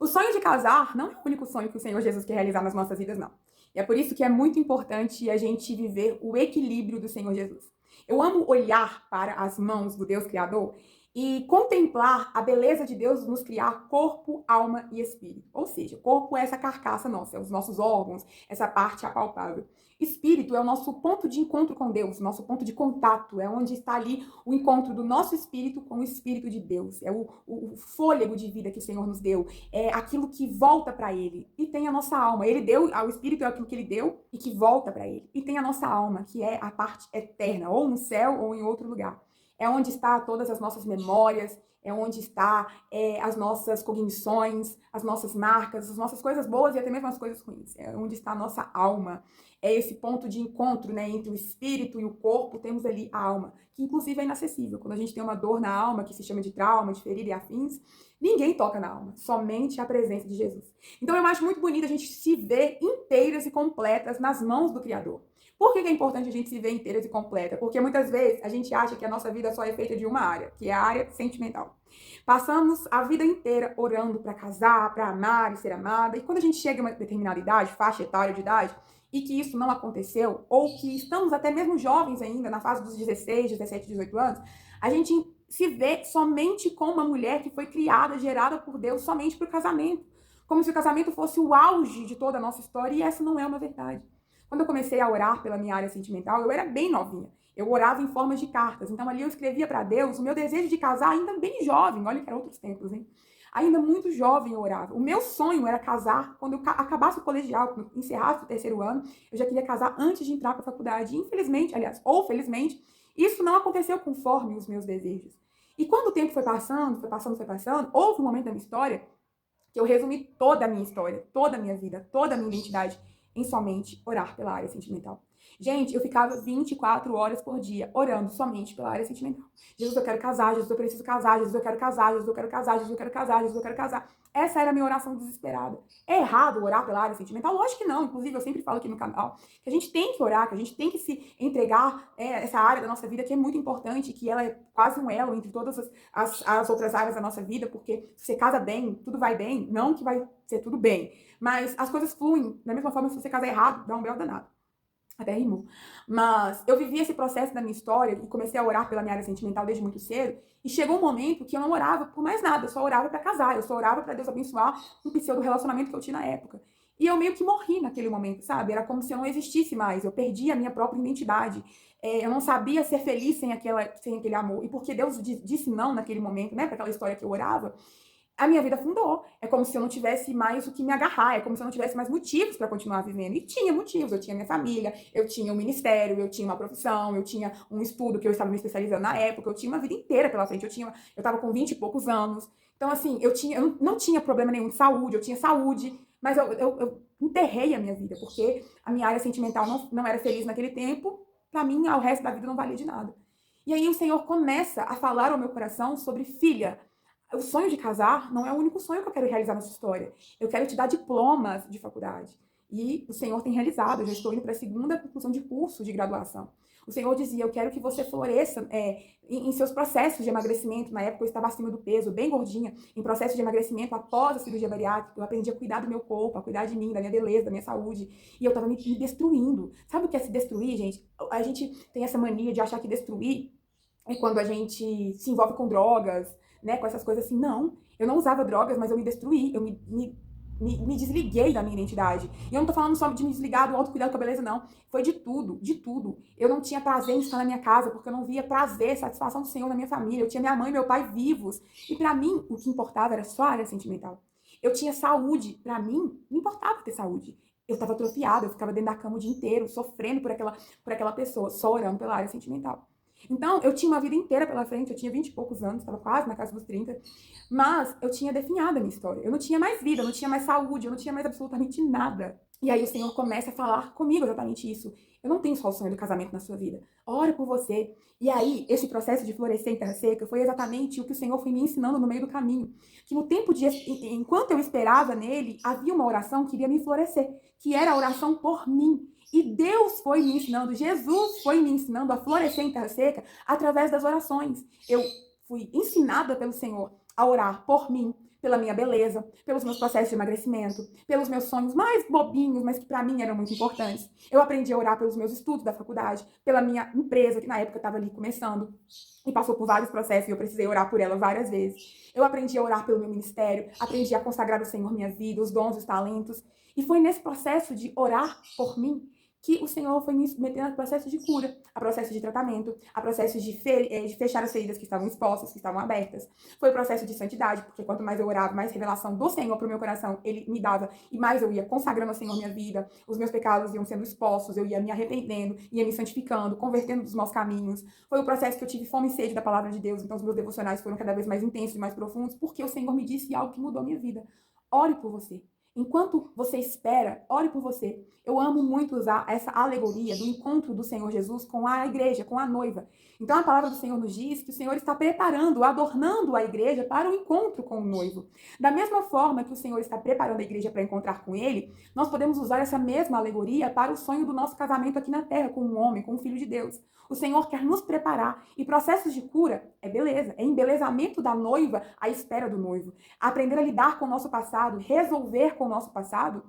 O sonho de casar não é o único sonho que o Senhor Jesus quer realizar nas nossas vidas, não. E é por isso que é muito importante a gente viver o equilíbrio do Senhor Jesus. Eu amo olhar para as mãos do Deus Criador e contemplar a beleza de Deus nos criar corpo, alma e espírito. Ou seja, corpo é essa carcaça nossa, é os nossos órgãos, essa parte apalpável. Espírito é o nosso ponto de encontro com Deus, nosso ponto de contato, é onde está ali o encontro do nosso espírito com o espírito de Deus, é o fôlego de vida que o Senhor nos deu, é aquilo que volta para ele. E tem a nossa alma. Ele deu, o espírito é aquilo que ele deu e que volta para ele. E tem a nossa alma, que é a parte eterna, ou no céu ou em outro lugar. É onde está todas as nossas memórias, é onde está as nossas cognições, as nossas marcas, as nossas coisas boas e até mesmo as coisas ruins. É onde está a nossa alma. É esse ponto de encontro, né, entre o espírito e o corpo, temos ali a alma, que inclusive é inacessível. Quando a gente tem uma dor na alma, que se chama de trauma, de ferida e afins, ninguém toca na alma, somente a presença de Jesus. Então eu acho muito bonito a gente se ver inteiras e completas nas mãos do Criador. Por que é importante a gente se ver inteiras e completa? Porque muitas vezes a gente acha que a nossa vida só é feita de uma área, que é a área sentimental. Passamos a vida inteira orando para casar, para amar e ser amada, e quando a gente chega a uma determinada idade, faixa etária de idade, e que isso não aconteceu, ou que estamos até mesmo jovens ainda, na fase dos 16, 17, 18 anos, a gente se vê somente como uma mulher que foi criada, gerada por Deus somente para o casamento. Como se o casamento fosse o auge de toda a nossa história, e essa não é uma verdade. Quando eu comecei a orar pela minha área sentimental, eu era bem novinha. Eu orava em formas de cartas. Então ali eu escrevia para Deus o meu desejo de casar ainda bem jovem. Olha que eram outros tempos, hein? Ainda muito jovem eu orava. O meu sonho era casar quando eu acabasse o colegial, quando eu encerrasse o terceiro ano. Eu já queria casar antes de entrar para a faculdade. E, infelizmente, aliás, ou felizmente, isso não aconteceu conforme os meus desejos. E quando o tempo foi passando, houve um momento da minha história que eu resumi toda a minha história, toda a minha vida, toda a minha identidade em somente orar pela área sentimental. Gente, eu ficava 24 horas por dia orando somente pela área sentimental. Jesus, eu quero casar, Jesus, eu preciso casar, Jesus, eu quero casar, Jesus, eu quero casar, Jesus, eu quero casar, Jesus, eu quero casar. Essa era a minha oração desesperada. É errado orar pela área sentimental? Lógico que não. Inclusive, eu sempre falo aqui no canal que a gente tem que orar, que a gente tem que se entregar essa área da nossa vida que é muito importante, que ela é quase um elo entre todas as outras áreas da nossa vida, porque se você casa bem, tudo vai bem, não que vai ser tudo bem, mas as coisas fluem da mesma forma. Se você casar errado, dá um belo danado. Até rimou. Mas eu vivi esse processo da minha história e comecei a orar pela minha área sentimental desde muito cedo. E chegou um momento que eu não orava por mais nada, eu só orava para casar, eu só orava para Deus abençoar um pseudo relacionamento que eu tinha na época. E eu meio que morri naquele momento, sabe? Era como se eu não existisse mais, eu perdi a minha própria identidade. Eu não sabia ser feliz sem aquele amor. E porque Deus disse não naquele momento, né, para aquela história que eu orava, a minha vida afundou. É como se eu não tivesse mais o que me agarrar, é como se eu não tivesse mais motivos para continuar vivendo. E tinha motivos, eu tinha minha família, eu tinha um ministério, eu tinha uma profissão, eu tinha um estudo que eu estava me especializando na época, eu tinha uma vida inteira pela frente, eu estava com 20 e poucos anos. Então, assim, eu não tinha problema nenhum de saúde, eu tinha saúde, mas eu enterrei a minha vida, porque a minha área sentimental não era feliz naquele tempo, para mim, o resto da vida não valia de nada. E aí o Senhor começa a falar ao meu coração sobre: filha, o sonho de casar não é o único sonho que eu quero realizar na sua história. Eu quero te dar diplomas de faculdade. E o Senhor tem realizado. Eu já estou indo para a segunda conclusão de curso de graduação. O Senhor dizia: eu quero que você floresça em seus processos de emagrecimento. Na época eu estava acima do peso, bem gordinha, em processo de emagrecimento após a cirurgia bariátrica. Eu aprendi a cuidar do meu corpo, a cuidar de mim, da minha beleza, da minha saúde. E eu estava me destruindo. Sabe o que é se destruir, gente? A gente tem essa mania de achar que destruir é quando a gente se envolve com drogas, né, com essas coisas assim. Não, eu não usava drogas, mas eu me destruí, eu me desliguei da minha identidade. E eu não tô falando só de me desligar do autocuidado com a beleza, não. Foi de tudo, de tudo. Eu não tinha prazer em estar na minha casa, porque eu não via prazer, satisfação do Senhor na minha família. Eu tinha minha mãe e meu pai vivos. E pra mim, o que importava era só a área sentimental. Eu tinha saúde. Pra mim, não importava ter saúde. Eu tava atrofiada, eu ficava dentro da cama o dia inteiro, sofrendo por aquela pessoa, só orando pela área sentimental. Então, eu tinha uma vida inteira pela frente, eu tinha 20 e poucos anos, estava quase na casa dos 30, mas eu tinha definhado a minha história. Eu não tinha mais vida, eu não tinha mais saúde, eu não tinha mais absolutamente nada. E aí o Senhor começa a falar comigo exatamente isso. Eu não tenho só o sonho do casamento na sua vida. Ora por você. E aí, esse processo de florescer em terra seca foi exatamente o que o Senhor foi me ensinando no meio do caminho. Que no tempo de... Enquanto eu esperava nele, havia uma oração que iria me florescer, que era a oração por mim. E Deus foi me ensinando, Jesus foi me ensinando a florescer em terra seca através das orações. Eu fui ensinada pelo Senhor a orar por mim, pela minha beleza, pelos meus processos de emagrecimento, pelos meus sonhos mais bobinhos, mas que para mim eram muito importantes. Eu aprendi a orar pelos meus estudos da faculdade, pela minha empresa, que na época estava ali começando e passou por vários processos e eu precisei orar por ela várias vezes. Eu aprendi a orar pelo meu ministério, aprendi a consagrar ao Senhor minha vida, os dons, os talentos. E foi nesse processo de orar por mim que o Senhor foi me metendo a processo de cura, a processo de tratamento, a processo de fechar as feridas que estavam expostas, que estavam abertas. Foi o processo de santidade, porque quanto mais eu orava, mais revelação do Senhor para o meu coração Ele me dava, e mais eu ia consagrando ao Senhor minha vida, os meus pecados iam sendo expostos, eu ia me arrependendo, ia me santificando, convertendo dos maus caminhos. Foi o processo que eu tive fome e sede da palavra de Deus, então os meus devocionais foram cada vez mais intensos e mais profundos, porque o Senhor me disse algo que mudou a minha vida. Ore por você. Enquanto você espera, ore por você. Eu amo muito usar essa alegoria do encontro do Senhor Jesus com a igreja, com a noiva. Então a palavra do Senhor nos diz que o Senhor está preparando, adornando a igreja para o encontro com o noivo. Da mesma forma que o Senhor está preparando a igreja para encontrar com ele, nós podemos usar essa mesma alegoria para o sonho do nosso casamento aqui na terra, com um homem, com um filho de Deus. O Senhor quer nos preparar. E processos de cura é beleza, é embelezamento da noiva à espera do noivo. Aprender a lidar com o nosso passado, resolver com o nosso passado,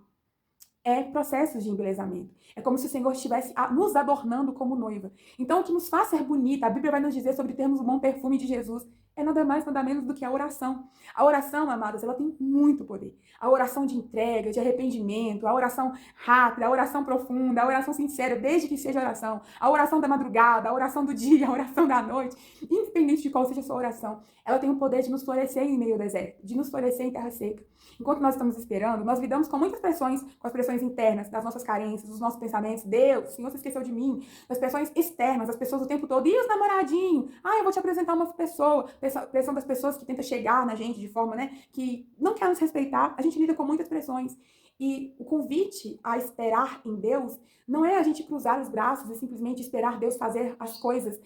é processos de embelezamento. É como se o Senhor estivesse nos adornando como noiva. Então, o que nos faz ser bonita, a Bíblia vai nos dizer sobre termos o bom perfume de Jesus, é nada mais, nada menos do que a oração. A oração, amadas, ela tem muito poder. A oração de entrega, de arrependimento, a oração rápida, a oração profunda, a oração sincera, desde que seja oração, a oração da madrugada, a oração do dia, a oração da noite, independente de qual seja a sua oração, ela tem o poder de nos florescer em meio ao deserto, de nos florescer em terra seca. Enquanto nós estamos esperando, nós lidamos com muitas pressões, com as pressões internas, das nossas carências, dos nossos pensamentos, Deus, Senhor, você esqueceu de mim, das pressões externas, as pessoas o tempo todo, e os namoradinhos? Eu vou te apresentar uma pessoa, pressão das pessoas que tentam chegar na gente de forma, que não quer nos respeitar, a gente lida com muitas pressões. E o convite a esperar em Deus não é a gente cruzar os braços e simplesmente esperar Deus fazer as coisas,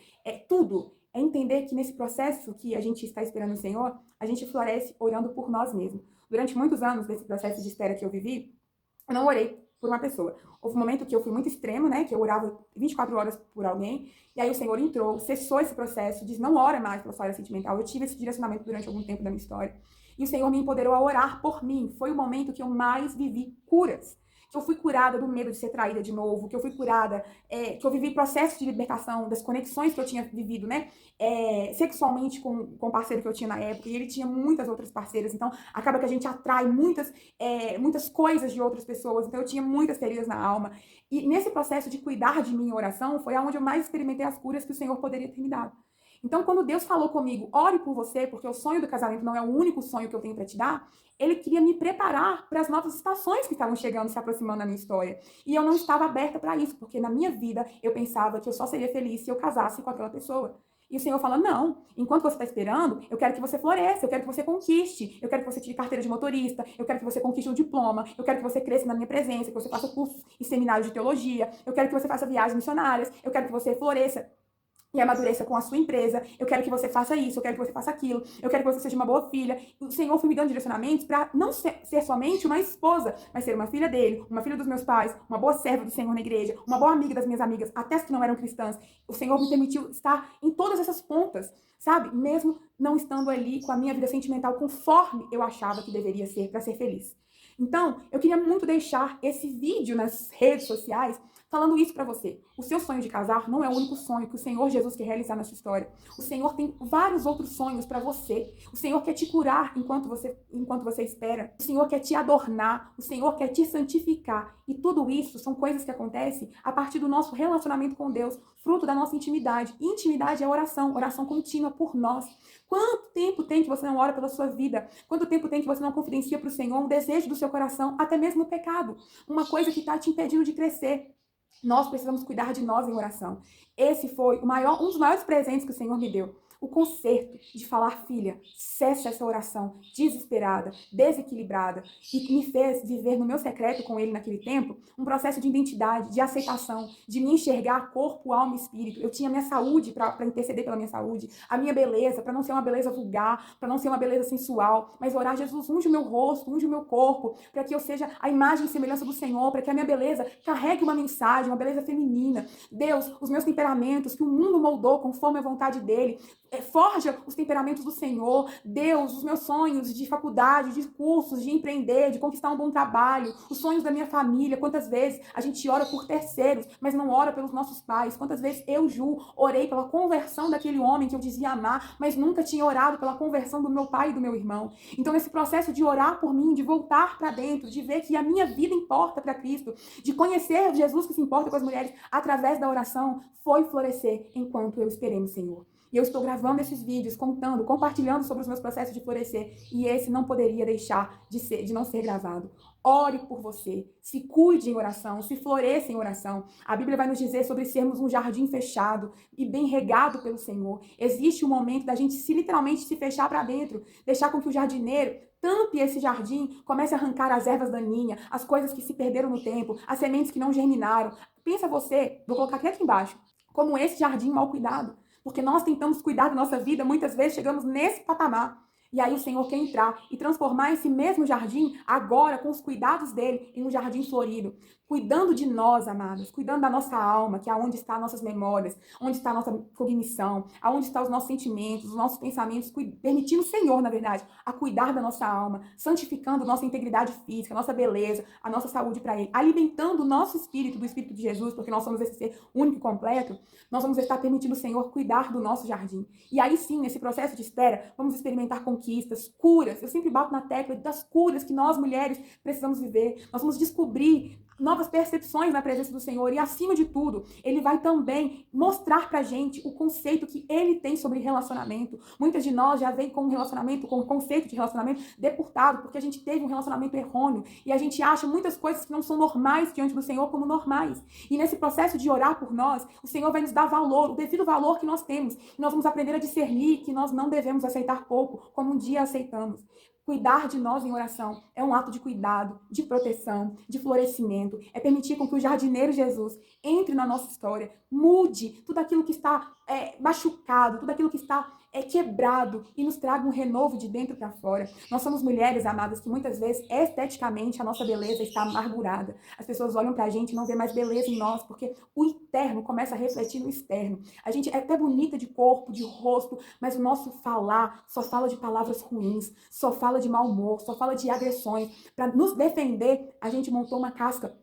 tudo. É entender que nesse processo que a gente está esperando o Senhor, a gente floresce orando por nós mesmos. Durante muitos anos desse processo de espera que eu vivi, eu não orei por uma pessoa. Houve um momento que eu fui muito extremo, que eu orava 24 horas por alguém, e aí o Senhor entrou, cessou esse processo, disse, não ora mais pela sua área sentimental. Eu tive esse direcionamento durante algum tempo da minha história. E o Senhor me empoderou a orar por mim. Foi o momento que eu mais vivi curas. Que eu fui curada do medo de ser traída de novo, que eu fui curada, que eu vivi processo de libertação das conexões que eu tinha vivido, sexualmente com o parceiro que eu tinha na época, e ele tinha muitas outras parceiras, então acaba que a gente atrai muitas coisas de outras pessoas, então eu tinha muitas feridas na alma, e nesse processo de cuidar de mim em oração, foi onde eu mais experimentei as curas que o Senhor poderia ter me dado. Então, quando Deus falou comigo, ore por você, porque o sonho do casamento não é o único sonho que eu tenho para te dar, Ele queria me preparar para as novas estações que estavam chegando, se aproximando na minha história. E eu não estava aberta para isso, porque na minha vida eu pensava que eu só seria feliz se eu casasse com aquela pessoa. E o Senhor fala, não, enquanto você está esperando, eu quero que você floresça, eu quero que você conquiste, eu quero que você tire carteira de motorista, eu quero que você conquiste um diploma, eu quero que você cresça na minha presença, que você faça cursos e seminários de teologia, eu quero que você faça viagens missionárias, eu quero que você floresça e amadureça com a sua empresa, eu quero que você faça isso, eu quero que você faça aquilo, eu quero que você seja uma boa filha. O Senhor foi me dando direcionamentos para não ser somente uma esposa, mas ser uma filha dele, uma filha dos meus pais, uma boa serva do Senhor na igreja, uma boa amiga das minhas amigas, até as que não eram cristãs. O Senhor me permitiu estar em todas essas pontas, sabe? Mesmo não estando ali com a minha vida sentimental conforme eu achava que deveria ser para ser feliz. Então, eu queria muito deixar esse vídeo nas redes sociais falando isso pra você. O seu sonho de casar não é o único sonho que o Senhor Jesus quer realizar na sua história. O Senhor tem vários outros sonhos pra você. O Senhor quer te curar enquanto você espera. O Senhor quer te adornar. O Senhor quer te santificar. E tudo isso são coisas que acontecem a partir do nosso relacionamento com Deus, fruto da nossa intimidade. E intimidade é oração contínua por nós. Quanto tempo tem que você não ora pela sua vida? Quanto tempo tem que você não confidencia para o Senhor um desejo do seu coração, até mesmo o pecado? Uma coisa que está te impedindo de crescer. Nós precisamos cuidar de nós em oração. Esse foi um dos maiores presentes que o Senhor me deu. O conserto de falar, filha, cessa essa oração desesperada, desequilibrada, e me fez viver no meu secreto com ele naquele tempo um processo de identidade, de aceitação, de me enxergar corpo, alma e espírito. Eu tinha minha saúde para interceder pela minha saúde, a minha beleza, para não ser uma beleza vulgar, para não ser uma beleza sensual, mas orar, Jesus, unge o meu rosto, unge o meu corpo, para que eu seja a imagem e semelhança do Senhor, para que a minha beleza carregue uma mensagem, uma beleza feminina. Deus, os meus temperamentos, que o mundo moldou conforme a vontade dele, forja os temperamentos do Senhor. Deus, os meus sonhos de faculdade, de cursos, de empreender, de conquistar um bom trabalho, os sonhos da minha família. Quantas vezes a gente ora por terceiros, mas não ora pelos nossos pais? Quantas vezes eu, Ju, orei pela conversão daquele homem que eu dizia amar, mas nunca tinha orado pela conversão do meu pai e do meu irmão? Então, nesse processo de orar por mim, de voltar para dentro, de ver que a minha vida importa para Cristo, de conhecer Jesus que se importa com as mulheres através da oração, foi florescer enquanto eu esperei no Senhor. E eu estou gravando esses vídeos, contando, compartilhando sobre os meus processos de florescer. E esse não poderia deixar de não ser gravado. Ore por você, se cuide em oração, se floresça em oração. A Bíblia vai nos dizer sobre sermos um jardim fechado e bem regado pelo Senhor. Existe um momento da gente literalmente se fechar para dentro, deixar com que o jardineiro tampe esse jardim, comece a arrancar as ervas daninhas, as coisas que se perderam no tempo, as sementes que não germinaram. Pensa você, vou colocar aqui embaixo, como esse jardim mal cuidado. Porque nós tentamos cuidar da nossa vida, muitas vezes chegamos nesse patamar. E aí o Senhor quer entrar e transformar esse mesmo jardim, agora com os cuidados dele, em um jardim florido. Cuidando de nós, amados, cuidando da nossa alma, que é onde estão nossas memórias, onde está a nossa cognição, aonde estão os nossos sentimentos, os nossos pensamentos, permitindo o Senhor, na verdade, a cuidar da nossa alma, santificando nossa integridade física, nossa beleza, a nossa saúde para Ele, alimentando o nosso espírito do Espírito de Jesus, porque nós somos esse ser único e completo, nós vamos estar permitindo o Senhor cuidar do nosso jardim. E aí sim, nesse processo de espera, vamos experimentar conquistas, curas. Eu sempre bato na tecla das curas que nós, mulheres, precisamos viver. Nós vamos descobrir novas percepções na presença do Senhor e, acima de tudo, Ele vai também mostrar pra gente o conceito que Ele tem sobre relacionamento. Muitas de nós já vem com um relacionamento, com o conceito de relacionamento depurtado, porque a gente teve um relacionamento errôneo e a gente acha muitas coisas que não são normais diante do Senhor como normais. E nesse processo de orar por nós, o Senhor vai nos dar valor, o devido valor que nós temos. E nós vamos aprender a discernir que nós não devemos aceitar pouco, como um dia aceitamos. Cuidar de nós em oração é um ato de cuidado, de proteção, de florescimento. É permitir com que o jardineiro Jesus entre na nossa história, mude tudo aquilo que está machucado, tudo aquilo que está quebrado e nos traga um renovo de dentro para fora. Nós somos mulheres, amadas, que muitas vezes, esteticamente, a nossa beleza está amargurada. As pessoas olham pra gente e não vê mais beleza em nós, porque o interno começa a refletir no externo. A gente é até bonita de corpo, de rosto, mas o nosso falar só fala de palavras ruins, só fala de mau humor, só fala de agressões. Para nos defender, a gente montou uma casca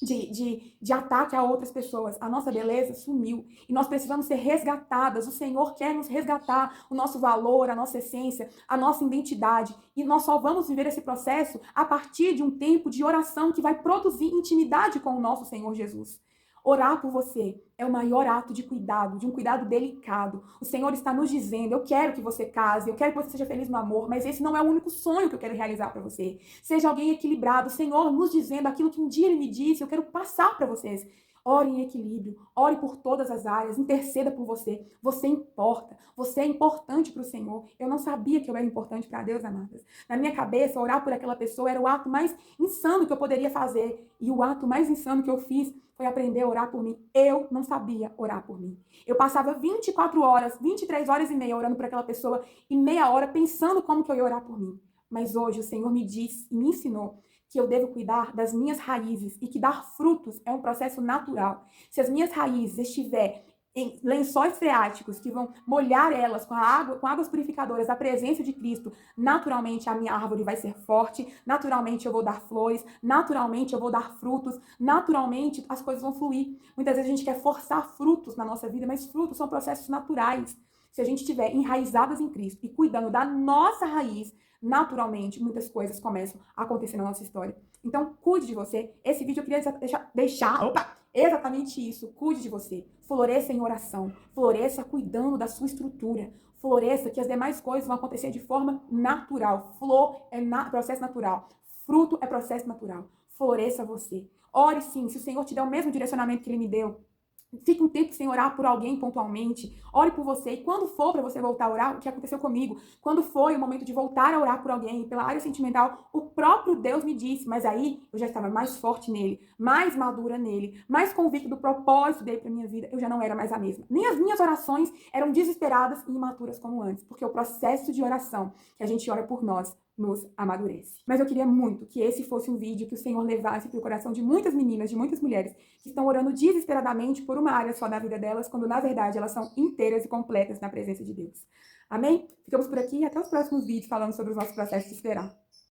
de ataque a outras pessoas. A nossa beleza sumiu e nós precisamos ser resgatadas. O Senhor quer nos resgatar, o nosso valor, a nossa essência, a nossa identidade, e nós só vamos viver esse processo a partir de um tempo de oração que vai produzir intimidade com o nosso Senhor Jesus. Orar por você é o maior ato de cuidado, de um cuidado delicado. O Senhor está nos dizendo, eu quero que você case, eu quero que você seja feliz no amor, mas esse não é o único sonho que eu quero realizar para você. Seja alguém equilibrado. O Senhor nos dizendo aquilo que um dia Ele me disse, eu quero passar para vocês. Ore em equilíbrio, ore por todas as áreas, interceda por você. Você importa, você é importante para o Senhor. Eu não sabia que eu era importante para Deus, amadas. Na minha cabeça, orar por aquela pessoa era o ato mais insano que eu poderia fazer. E o ato mais insano que eu fiz foi aprender a orar por mim. Eu não sabia orar por mim. Eu passava 24 horas, 23 horas e meia orando por aquela pessoa e meia hora pensando como que eu ia orar por mim. Mas hoje o Senhor me disse e me ensinou que eu devo cuidar das minhas raízes e que dar frutos é um processo natural. Se as minhas raízes estiverem em lençóis freáticos que vão molhar elas com águas purificadoras da presença de Cristo, naturalmente a minha árvore vai ser forte, naturalmente eu vou dar flores, naturalmente eu vou dar frutos, naturalmente as coisas vão fluir. Muitas vezes a gente quer forçar frutos na nossa vida, mas frutos são processos naturais. Se a gente estiver enraizadas em Cristo e cuidando da nossa raiz, naturalmente muitas coisas começam a acontecer na nossa história. Então, cuide de você. Esse vídeo eu queria deixar exatamente isso. Cuide de você. Floresça em oração. Floresça cuidando da sua estrutura. Floresça que as demais coisas vão acontecer de forma natural. Flor é processo natural. Fruto é processo natural. Floresça você. Ore sim. Se o Senhor te der o mesmo direcionamento que Ele me deu, fique um tempo sem orar por alguém pontualmente. Ore por você. E quando for para você voltar a orar, o que aconteceu comigo? Quando foi o momento de voltar a orar por alguém pela área sentimental, o próprio Deus me disse. Mas aí eu já estava mais forte nele, mais madura nele, mais convicta do propósito dele para minha vida. Eu já não era mais a mesma. Nem as minhas orações eram desesperadas e imaturas como antes. Porque o processo de oração que a gente ora por nós nos amadurece. Mas eu queria muito que esse fosse um vídeo que o Senhor levasse para o coração de muitas meninas, de muitas mulheres que estão orando desesperadamente por uma área só da vida delas, quando na verdade elas são inteiras e completas na presença de Deus. Amém? Ficamos por aqui e até os próximos vídeos falando sobre os nossos processos de esperar.